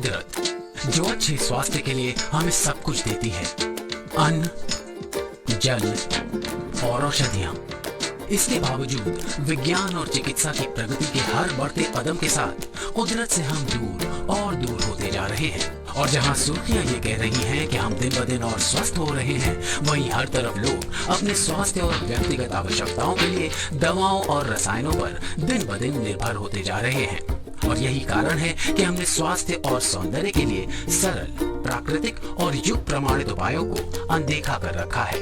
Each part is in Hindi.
कुदरत जो अच्छे स्वास्थ्य के लिए हमें सब कुछ देती है, अन्न, जल और औषधियाँ। इसके बावजूद विज्ञान और चिकित्सा की प्रगति के हर बढ़ते कदम के साथ कुदरत से हम दूर और दूर होते जा रहे हैं। और जहां सुर्खियां ये कह रही हैं कि हम दिन ब दिन और स्वस्थ हो रहे हैं, वहीं हर तरफ लोग अपने स्वास्थ्य और व्यक्तिगत आवश्यकताओं के लिए दवाओं और रसायनों पर दिन ब दिन निर्भर होते जा रहे हैं। और यही कारण है कि हमने स्वास्थ्य और सौंदर्य के लिए सरल, प्राकृतिक और युग प्रमाणित उपायों को अनदेखा कर रखा है।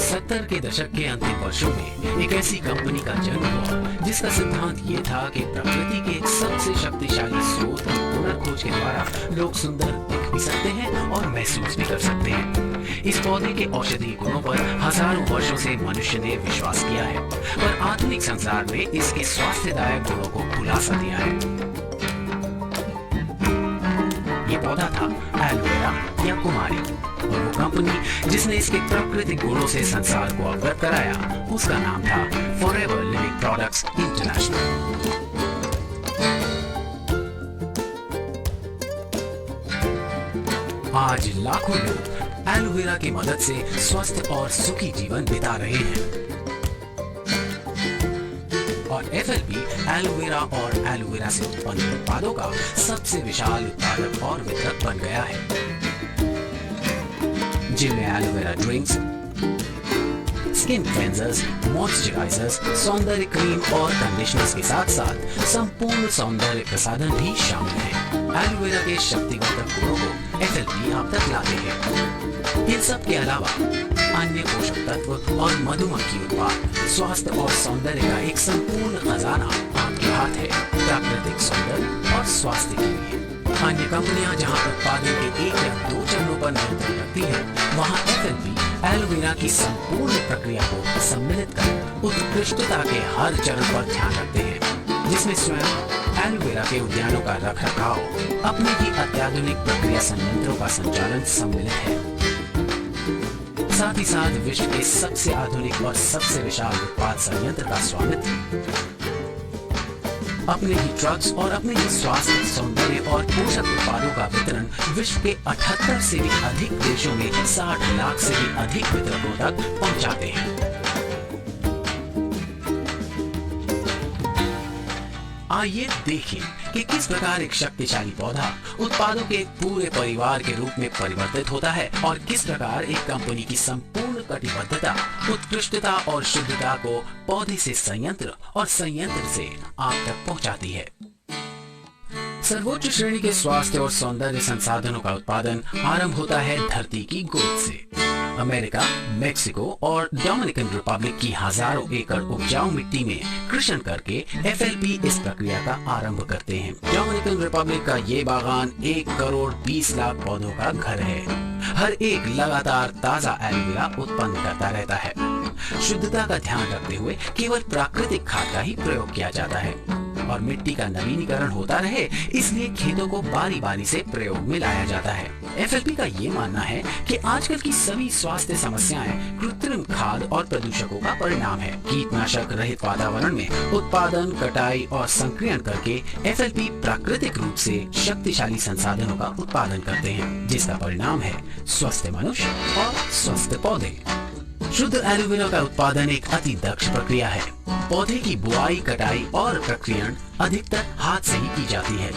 70 के दशक के अंतिम वर्षों में एक ऐसी कंपनी का जन्म हुआ जिसका सिद्धांत ये था कि प्रकृति के एक सबसे शक्तिशाली स्रोत की पुनर्खोज के द्वारा लोग सुंदर दिख भी सकते हैं और महसूस भी कर सकते हैं। इस पौधे के औषधीय गुणों पर हजारों वर्षों से मनुष्य ने विश्वास किया है, पर आधुनिक संसार में इसके स्वास्थ्यदायक गुणों को खुलासा दिया है। ये पौधा था एलोवेरा या कुमारी, और वो कंपनी जिसने इसके प्राकृतिक गुणों से संसार को अवगत कराया, उसका नाम था फॉरएवर लिविंग प्रोडक्ट्स इंटरनेशनल। आज लाखों लोग एलोवेरा की मदद से स्वस्थ और सुखी जीवन बिता रहे हैं। और एफएलपी एलोवेरा और एलोवेरा से उत्पन्न उत्पादों का सबसे विशाल उत्पादक और वितरक बन गया है, जिनमें aloe vera drinks, skin cleansers, moisturisers, सौंदर्य क्रीम और कंडीशनर्स के साथ साथ संपूर्ण सौंदर्य प्रसाधन भी शामिल है। एलोवेरा के शक्तिवर्धक गुणों को एफएलपी आप तक लाते हैं। इन सब के अलावा अन्य पोषक तत्व और मधुमक्खी उत्पाद स्वास्थ्य और सौंदर्य का एक संपूर्ण खजाना आपके हाथ है, प्राकृतिक सौंदर्य और स्वास्थ्य के लिए। अन्य कंपनियां जहां उत्पादन के 1 या 2 चरणों पर नियंत्रण रखती हैं, वहां एफएलपी एलोवेरा की संपूर्ण प्रक्रिया को सम्मिलित कर उत्कृष्टता के हर चरण पर ध्यान रखते हैं, जिसमें स्वयं एलोवेरा के उद्यानों का रखरखाव, अपने ही अत्याधुनिक प्रक्रिया संयंत्रों का संचालन सम्मिलित है। साथ ही साथ विश्व के सबसे आधुनिक और सबसे विशाल उत्पाद संयंत्र का स्वामित्व, अपने ही ड्रग्स और अपने ही स्वास्थ्य, सौंदर्य और पोषक उत्पादों का वितरण विश्व के 78 से भी अधिक देशों में 60 लाख से भी अधिक वितरकों तक पहुंचाते हैं। आइए देखें कि किस प्रकार एक शक्तिशाली पौधा उत्पादों के पूरे परिवार के रूप में परिवर्तित होता है और किस प्रकार एक कंपनी की संपूर्ण कटिबद्धता, उत्कृष्टता और शुद्धता को पौधे से संयंत्र और संयंत्र से आप तक पहुंचाती है। सर्वोच्च श्रेणी के स्वास्थ्य और सौंदर्य संसाधनों का उत्पादन आरंभ होता है धरती की गोद से। अमेरिका, मेक्सिको और डोमिनिकन रिपब्लिक की हजारों एकड़ उपजाऊ मिट्टी में कृषि करके एफएलपी इस प्रक्रिया का आरंभ करते हैं। डोमिनिकन रिपब्लिक का ये बागान 1 करोड़ 20 लाख पौधों का घर है। हर एक लगातार ताजा एलोवेरा उत्पन्न करता रहता है। शुद्धता का ध्यान रखते हुए केवल प्राकृतिक खाद का ही प्रयोग किया जाता है और मिट्टी का नवीनीकरण होता रहे, इसलिए खेतों को बारी बारी से प्रयोग में लाया जाता है। एफएलपी का ये मानना है कि आजकल की सभी स्वास्थ्य समस्याएं कृत्रिम खाद और प्रदूषकों का परिणाम है। कीटनाशक रहित वातावरण में उत्पादन, कटाई और संक्रियण करके एफएलपी प्राकृतिक रूप से शक्तिशाली संसाधनों का उत्पादन करते हैं, जिसका परिणाम है स्वस्थ मनुष्य और स्वस्थ पौधे। शुद्ध एलोवेरा का उत्पादन एक अति दक्ष प्रक्रिया है। पौधे की बुआई, कटाई और प्रक्रियण अधिकतर हाथ से ही की जाती है,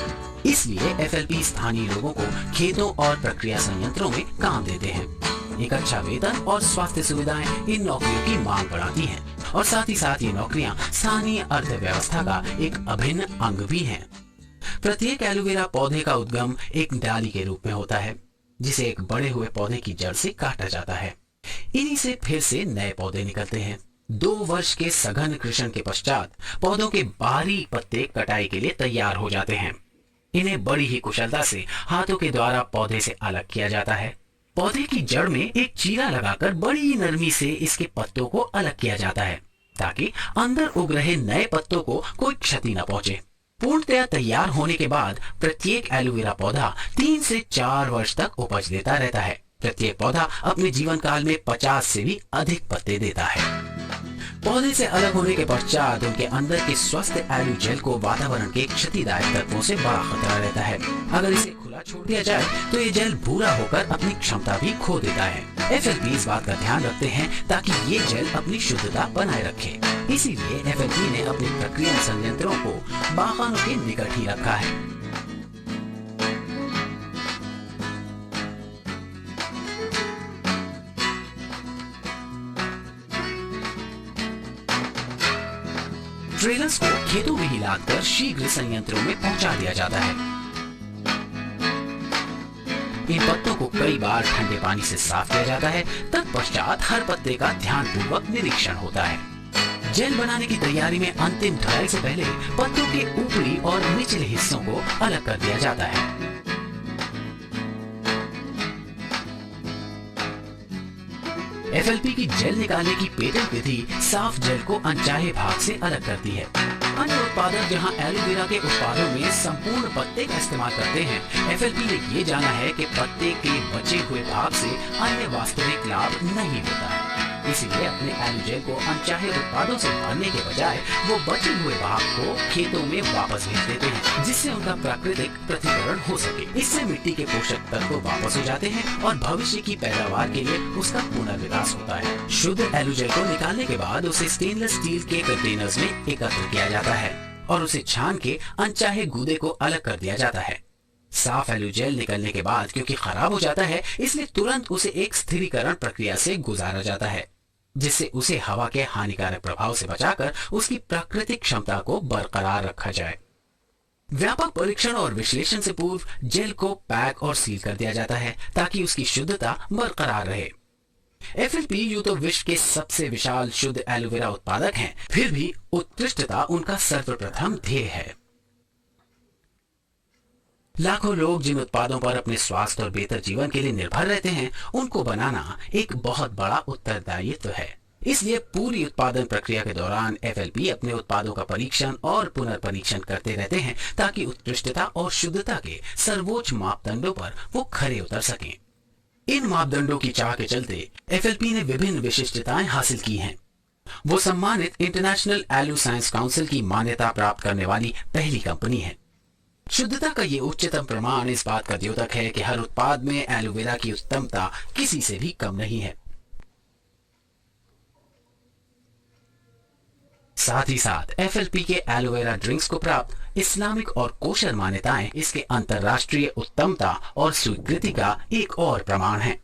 इसलिए एफएलपी स्थानीय लोगों को खेतों और प्रक्रिया संयंत्रों में काम देते हैं। एक अच्छा वेतन और स्वास्थ्य सुविधाएं इन नौकरियों की मांग बढ़ाती हैं और साथ ही साथ ये नौकरियां स्थानीय अर्थव्यवस्था का एक अभिन्न अंग भी हैं। प्रत्येक एलोवेरा पौधे का उद्गम एक डाली के रूप में होता है, जिसे एक बड़े हुए पौधे की जड़ से काटा जाता है। इन्हीं से फिर से नए पौधे निकलते हैं। 2 वर्ष के सघन कृषि के पश्चात पौधों के बाहरी पत्ते कटाई के लिए तैयार हो जाते हैं। इन्हें बड़ी ही कुशलता से हाथों के द्वारा पौधे से अलग किया जाता है। पौधे की जड़ में एक चीरा लगाकर बड़ी नरमी से इसके पत्तों को अलग किया जाता है, ताकि अंदर उग रहे नए पत्तों को कोई क्षति न पहुंचे। पूर्णतया तैयार होने के बाद प्रत्येक एलोवेरा पौधा 3 से 4 वर्ष तक उपज देता रहता है। प्रत्येक पौधा अपने जीवन काल में 50 से भी अधिक पत्ते देता है। पौधे से अलग होने के पश्चात उनके अंदर के स्वस्थ एलू जेल को वातावरण के क्षतिदायक तत्वों से बड़ा खतरा रहता है। अगर इसे खुला छोड़ दिया जाए तो ये जेल भूरा होकर अपनी क्षमता भी खो देता है। FLP इस बात का ध्यान रखते हैं ताकि ये जेल अपनी शुद्धता बनाए रखे। इसीलिए FLP ने अपने प्रक्रिया संयंत्रों को बागानों के निकट ही रखा है। ट्रेलर्स को खेतों में ही लादकर शीघ्र संयंत्रों में पहुंचा दिया जाता है। इन पत्तों को कई बार ठंडे पानी से साफ किया जाता है। तत्पश्चात हर पत्ते का ध्यानपूर्वक निरीक्षण होता है। जेल बनाने की तैयारी में अंतिम ढलाई से पहले पत्तों के ऊपरी और निचले हिस्सों को अलग कर दिया जाता है। FLP की जेल निकालने की पेटेंट विधि साफ जेल को अनचाहे भाग से अलग करती है। अन्य उत्पादक जहां एलोवेरा के उत्पादों में संपूर्ण पत्ते का इस्तेमाल करते हैं, FLP ने ये जाना है कि पत्ते के बचे हुए भाग से अन्य वास्तविक लाभ नहीं होता है। इसीलिए अपने एलू जेल को अनचाहे उत्पादों से भरने के बजाय वो बचे हुए भाग को खेतों में वापस भेज देते हैं, जिससे उनका प्राकृतिक प्रतिकरण हो सके। इससे मिट्टी के पोषक तत्व वापस हो जाते हैं और भविष्य की पैदावार के लिए उसका पुनर्विकास होता है। शुद्ध एलू जेल को निकालने के बाद उसे स्टेनलेस स्टील के कंटेनर्स में एकत्र किया जाता है और उसे छान के अनचाहे गूदे को अलग कर दिया जाता है। साफ एलू जेल निकलने के बाद क्योंकि खराब हो जाता है, इसलिए तुरंत उसे एक स्थिरीकरण प्रक्रिया से गुजारा जाता है, जिससे उसे हवा के हानिकारक प्रभाव से बचाकर उसकी प्राकृतिक क्षमता को बरकरार रखा जाए। व्यापक परीक्षण और विश्लेषण से पूर्व जेल को पैक और सील कर दिया जाता है ताकि उसकी शुद्धता बरकरार रहे। FLP यूं तो विश्व के सबसे विशाल शुद्ध एलोवेरा उत्पादक हैं, फिर भी उत्कृष्टता उनका सर्वप्रथम ध्येय है। लाखों लोग जिन उत्पादों पर अपने स्वास्थ्य और बेहतर जीवन के लिए निर्भर रहते हैं, उनको बनाना एक बहुत बड़ा उत्तरदायित्व है। इसलिए पूरी उत्पादन प्रक्रिया के दौरान FLP अपने उत्पादों का परीक्षण और पुनर्परीक्षण करते रहते हैं ताकि उत्कृष्टता और शुद्धता के सर्वोच्च मापदंडों पर वो खरे उतर सकें। इन मापदंडों की चाह के चलते FLP ने विभिन्न विशिष्टताएं हासिल की हैं। वो सम्मानित इंटरनेशनल एलू साइंस काउंसिल की मान्यता प्राप्त करने वाली पहली कंपनी है। शुद्धता का ये उच्चतम प्रमाण इस बात का द्योतक है कि हर उत्पाद में एलोवेरा की उत्तमता किसी से भी कम नहीं है। साथ ही साथ FLP के एलोवेरा ड्रिंक्स को प्राप्त इस्लामिक और कोशर मान्यताएं इसके अंतर्राष्ट्रीय उत्तमता और स्वीकृति का एक और प्रमाण है।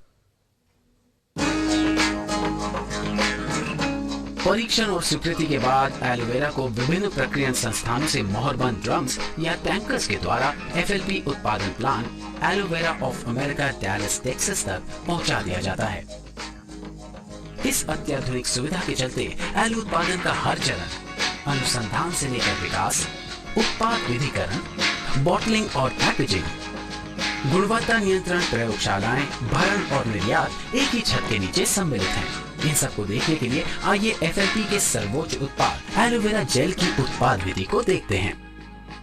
परीक्षण और स्वीकृति के बाद एलोवेरा को विभिन्न प्रक्रियन संस्थानों से मोहरबंद ड्रम्स या टैंकर्स के द्वारा FLP उत्पादन plant aloe vera of America Dallas Texas तक पहुंचा दिया जाता है। इस अत्याधुनिक सुविधा के चलते एलू उत्पादन का हर चरण अनुसंधान से लेकर विकास, उत्पाद विधिकरण, बॉटलिंग और पैकेजिंग, गुणवत्ता नियंत्रण प्रयोगशालाएं, भरण और निर्यात एक ही छत के नीचे सम्मिलित हैं। इन सबको देखने के लिए आइए FLP के सर्वोच्च उत्पाद एलोवेरा जेल की उत्पाद विधि को देखते हैं।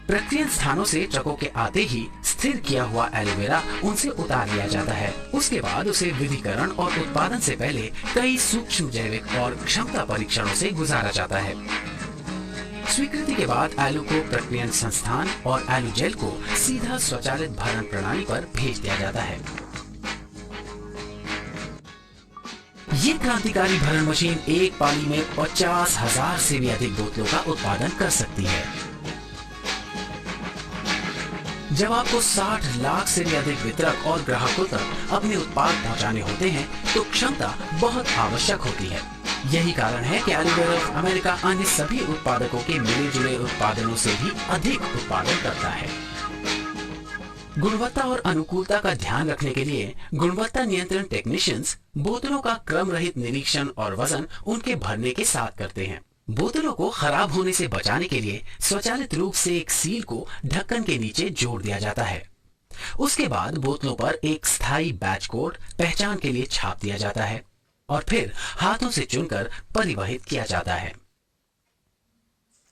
प्रक्रिया स्थानों से ट्रकों के आते ही स्थिर किया हुआ एलोवेरा उनसे उतार लिया जाता है। उसके बाद उसे विधिकरण और उत्पादन से पहले कई सूक्ष्म जैविक और क्षमता परीक्षणों से गुजारा जाता है। स्वीकृति के बाद एलू को प्रक्रिया संस्थान और एलू जेल को सीधा स्वचालित भरण प्रणाली पर भेज दिया जाता है। ये क्रांतिकारी भरण मशीन एक पाली में 50,000 से भी अधिक बोतलों का उत्पादन कर सकती है। जब आपको 60 लाख से भी अधिक वितरक और ग्राहकों तक अपने उत्पाद पहुंचाने होते हैं तो क्षमता बहुत आवश्यक होती है। यही कारण है कि एलोवेरा ऑफ अमेरिका अन्य सभी उत्पादकों के मिले जुले उत्पादनों से भी अधिक उत्पादन करता है। गुणवत्ता और अनुकूलता का ध्यान रखने के लिए गुणवत्ता नियंत्रण टेक्नीशियंस बोतलों का क्रम रहित निरीक्षण और वजन उनके भरने के साथ करते हैं। बोतलों को खराब होने से बचाने के लिए स्वचालित रूप से एक सील को ढक्कन के नीचे जोड़ दिया जाता है। उसके बाद बोतलों पर एक स्थायी बैच कोड पहचान के लिए छाप दिया जाता है और फिर हाथों से चुनकर परिवहित किया जाता है।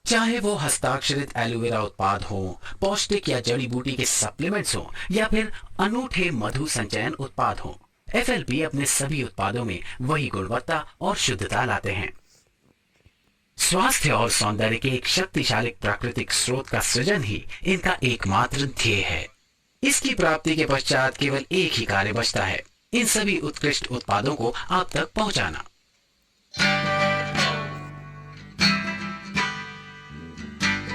चाहे वो हस्ताक्षरित एलोवेरा उत्पाद हो, पौष्टिक या जड़ी बूटी के सप्लीमेंट्स हो या फिर अनूठे मधु संचयन उत्पाद हो, FLP अपने सभी उत्पादों में वही गुणवत्ता और शुद्धता लाते हैं। स्वास्थ्य और सौंदर्य के एक शक्तिशाली प्राकृतिक स्रोत का सृजन ही इनका एकमात्र ध्येय है। इसकी प्राप्ति के पश्चात केवल एक ही कार्य बचता है, इन सभी उत्कृष्ट उत्पादों को आप तक पहुंचाना।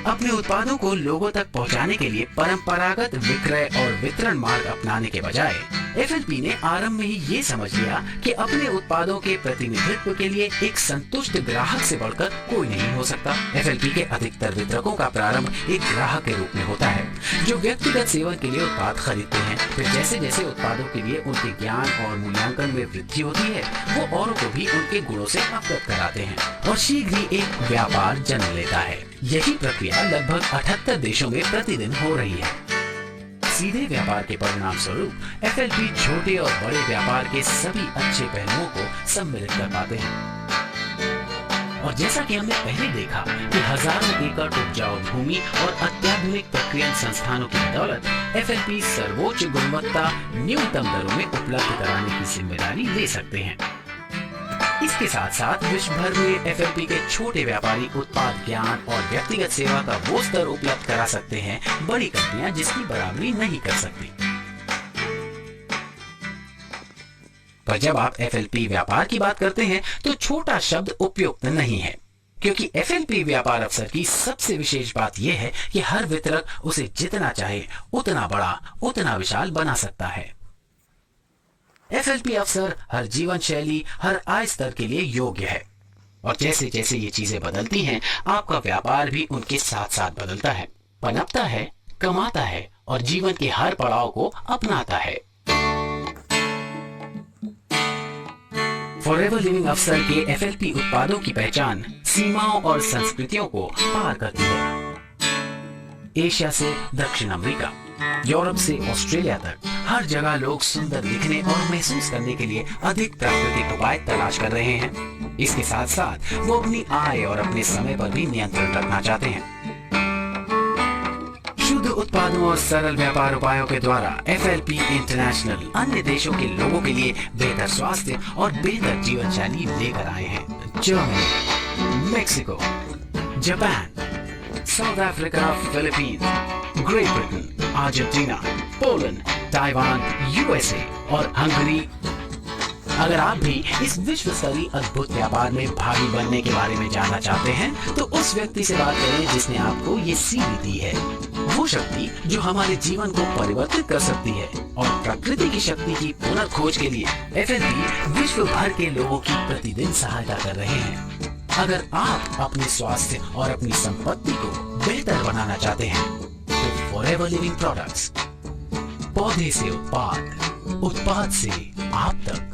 अपने उत्पादों को लोगों तक पहुंचाने के लिए परंपरागत विक्रय और वितरण मार्ग अपनाने के बजाय FLP ने आरंभ में ही ये समझ लिया कि अपने उत्पादों के प्रतिनिधित्व के लिए एक संतुष्ट ग्राहक से बढ़कर कोई नहीं हो सकता। FLP के अधिकतर वितरकों का प्रारंभ एक ग्राहक के रूप में होता है, जो व्यक्तिगत सेवन के लिए उत्पाद खरीदते हैं। फिर जैसे जैसे उत्पादों के लिए उनके ज्ञान और मूल्यांकन में वृद्धि होती है, वो औरों को भी उनके गुणों से अवगत कराते हैं और शीघ्र ही एक व्यापार जन्म लेता है। यही प्रक्रिया लगभग 78 देशों में प्रतिदिन हो रही है। सीधे व्यापार के परिणाम स्वरूप FLP छोटे और बड़े व्यापार के सभी अच्छे पहलुओं को सम्मिलित कर पाते हैं। और जैसा कि हमने पहले देखा कि हजारों एकड़ उपजाऊ भूमि और अत्याधुनिक प्रक्रिया संस्थानों की बदौलत FLP सर्वोच्च गुणवत्ता न्यूनतम दरों में उपलब्ध कराने की जिम्मेदारी ले सकते हैं। इसके साथ साथ विश्व भर में FLP के छोटे व्यापारी उत्पाद ज्ञान और व्यक्तिगत सेवा का वो स्तर उपलब्ध करा सकते हैं बड़ी कंपनियां जिसकी बराबरी नहीं कर सकती। पर जब आप FLP व्यापार की बात करते हैं तो छोटा शब्द उपयुक्त नहीं है, क्योंकि FLP व्यापार अवसर की सबसे विशेष बात यह है कि हर वितरक उसे जितना चाहे उतना बड़ा उतना विशाल बना सकता है। FLP अवसर हर जीवन शैली हर आय स्तर के लिए योग्य है और जैसे जैसे ये चीजें बदलती हैं, आपका व्यापार भी उनके साथ साथ बदलता है, पनपता है, कमाता है और जीवन के हर पड़ाव को अपनाता है। फॉरएवर लिविंग अवसर के FLP उत्पादों की पहचान सीमाओं और संस्कृतियों को पार करती है। एशिया से दक्षिण अमेरिका, यूरोप से ऑस्ट्रेलिया तक हर जगह लोग सुंदर दिखने और महसूस करने के लिए अधिक प्राकृतिक उपाय तलाश कर रहे हैं। इसके साथ साथ वो अपनी आय और अपने समय पर भी नियंत्रण रखना चाहते हैं। शुद्ध उत्पादों और सरल व्यापार उपायों के द्वारा FLP इंटरनेशनल अन्य देशों के लोगों के लिए बेहतर स्वास्थ्य और बेहतर जीवन शैली लेकर आए हैं। Germany, Mexico, Japan, south Africa, Philippines, great Britain, Argentina, Poland, Taiwan, USA और हंगरी। अगर आप भी इस विश्व स्तरीय अद्भुत व्यापार में भागी बनने के बारे में जानना चाहते हैं तो उस व्यक्ति से बात करें जिसने आपको ये सीढ़ी दी है, वो शक्ति जो हमारे जीवन को परिवर्तित कर सकती है। और प्रकृति की शक्ति की पुनर्खोज के लिए FLP विश्व भर के लोगों की प्रतिदिन सहायता कर रहे हैं। अगर आप अपने स्वास्थ्य और अपनी संपत्ति को बेहतर बनाना चाहते हैं तो फॉरएवर लिविंग प्रोडक्ट्स, पौधे से उत्पाद, उत्पाद से आप तक।